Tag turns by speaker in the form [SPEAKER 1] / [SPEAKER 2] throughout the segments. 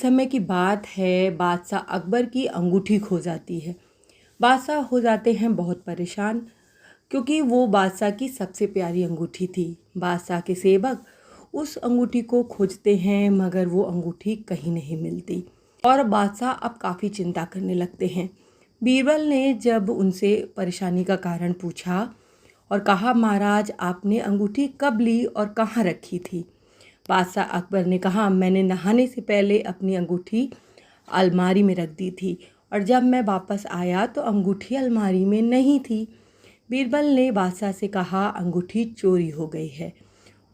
[SPEAKER 1] समय की बात है, बादशाह अकबर की अंगूठी खो जाती है। बादशाह हो जाते हैं बहुत परेशान, क्योंकि वो बादशाह की सबसे प्यारी अंगूठी थी। बादशाह के सेवक उस अंगूठी को खोजते हैं, मगर वो अंगूठी कहीं नहीं मिलती और बादशाह अब काफ़ी चिंता करने लगते हैं। बीरबल ने जब उनसे परेशानी का कारण पूछा और कहा, महाराज आपने अंगूठी कब ली और कहाँ रखी थी? बादशाह अकबर ने कहा, मैंने नहाने से पहले अपनी अंगूठी अलमारी में रख दी थी और जब मैं वापस आया तो अंगूठी अलमारी में नहीं थी। बीरबल ने बादशाह से कहा, अंगूठी चोरी हो गई है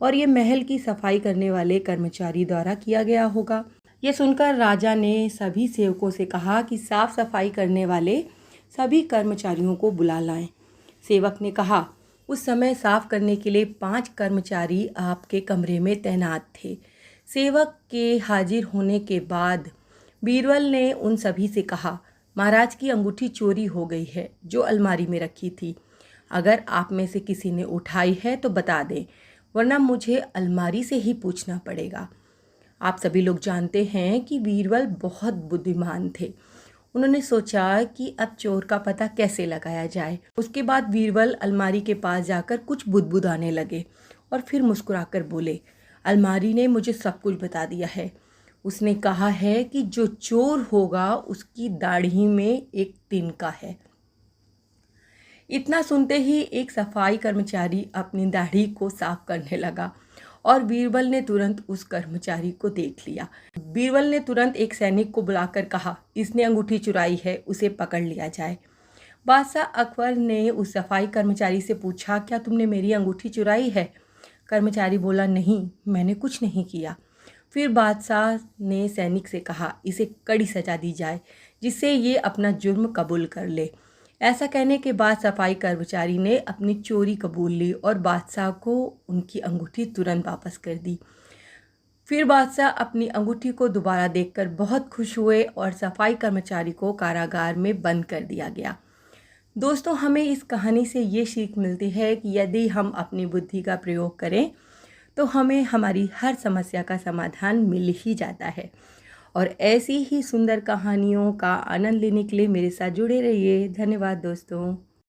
[SPEAKER 1] और ये महल की सफाई करने वाले कर्मचारी द्वारा किया गया होगा। ये सुनकर राजा ने सभी सेवकों से कहा कि साफ सफाई करने वाले सभी कर्मचारियों को बुला लाएं। सेवक ने कहा, उस समय साफ करने के लिए 5 कर्मचारी आपके कमरे में तैनात थे। सेवक के हाजिर होने के बाद बीरबल ने उन सभी से कहा, महाराज की अंगूठी चोरी हो गई है जो अलमारी में रखी थी। अगर आप में से किसी ने उठाई है तो बता दें, वरना मुझे अलमारी से ही पूछना पड़ेगा। आप सभी लोग जानते हैं कि बीरबल बहुत बुद्धिमान थे। उन्होंने सोचा कि अब चोर का पता कैसे लगाया जाए। उसके बाद बीरबल अलमारी के पास जाकर कुछ बुदबुदाने लगे और फिर मुस्कुराकर बोले, अलमारी ने मुझे सब कुछ बता दिया है। उसने कहा है कि जो चोर होगा उसकी दाढ़ी में एक तिनका है। इतना सुनते ही एक सफाई कर्मचारी अपनी दाढ़ी को साफ करने लगा और बीरबल ने तुरंत उस कर्मचारी को देख लिया। बीरबल ने तुरंत एक सैनिक को बुलाकर कहा, इसने अंगूठी चुराई है, उसे पकड़ लिया जाए। बादशाह अकबर ने उस सफाई कर्मचारी से पूछा, क्या तुमने मेरी अंगूठी चुराई है? कर्मचारी बोला, नहीं, मैंने कुछ नहीं किया। फिर बादशाह ने सैनिक से कहा, इसे कड़ी सजा दी जाए जिससे ये अपना जुर्म कबूल कर ले। ऐसा कहने के बाद सफाई कर्मचारी ने अपनी चोरी कबूल ली और बादशाह को उनकी अंगूठी तुरंत वापस कर दी। फिर बादशाह अपनी अंगूठी को दोबारा देखकर बहुत खुश हुए और सफाई कर्मचारी को कारागार में बंद कर दिया गया। दोस्तों, हमें इस कहानी से ये सीख मिलती है कि यदि हम अपनी बुद्धि का प्रयोग करें तो हमें हमारी हर समस्या का समाधान मिल ही जाता है। और ऐसी ही सुंदर कहानियों का आनंद लेने के लिए मेरे साथ जुड़े रहिए। धन्यवाद दोस्तों।